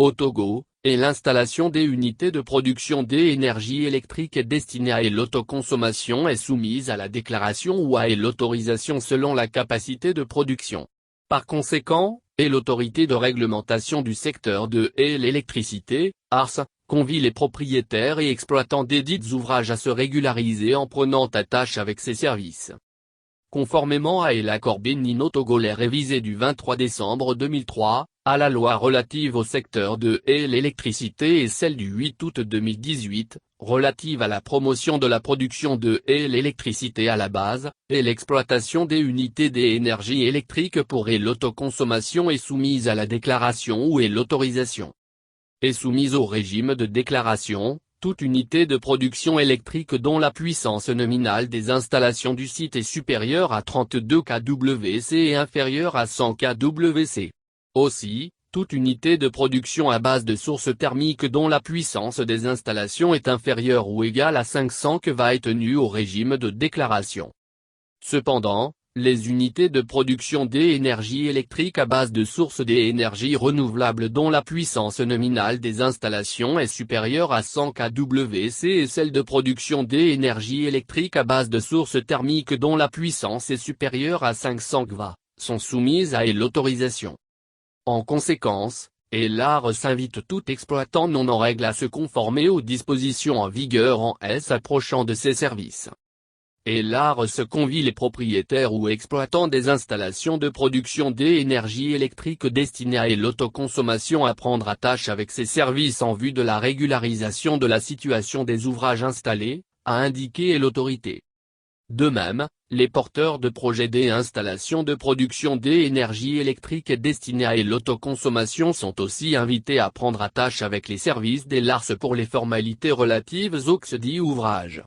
au Togo, et l'installation des unités de production d'énergie électrique destinée à l'autoconsommation est soumise à la déclaration ou à l'autorisation selon la capacité de production. Par conséquent, l'autorité de réglementation du secteur de l'électricité, ARS, convie les propriétaires et exploitants des dits ouvrages à se régulariser en prenant attache avec ces services. Conformément à l'accord bénino-togolais révisé du 23 décembre 2003, à la loi relative au secteur de l'électricité et celle du 8 août 2018, relative à la promotion de la production de l'électricité à la base, et l'exploitation des unités d'énergie électrique pour l'autoconsommation est soumise à la déclaration ou l'autorisation. Est soumise au régime de déclaration, toute unité de production électrique dont la puissance nominale des installations du site est supérieure à 32 kWc et inférieure à 100 kWc. Aussi, toute unité de production à base de source thermique dont la puissance des installations est inférieure ou égale à 500 kW est tenue au régime de déclaration. Cependant, les unités de production d'énergie électrique à base de sources d'énergie renouvelable dont la puissance nominale des installations est supérieure à 100 kWc et celles de production d'énergie électrique à base de sources thermiques dont la puissance est supérieure à 500 kW, sont soumises à l'autorisation. En conséquence, l'ARS invite tout exploitant non en règle à se conformer aux dispositions en vigueur en s'approchant de ces services. L'ARS convie les propriétaires ou exploitants des installations de production d'énergie électrique destinées à l'autoconsommation à prendre attache avec ces services en vue de la régularisation de la situation des ouvrages installés, a indiqué l'autorité. De même, les porteurs de projets d'installation de production d'énergie électrique destinée à l'autoconsommation sont aussi invités à prendre attache avec les services des l'ARS pour les formalités relatives aux dits ouvrages.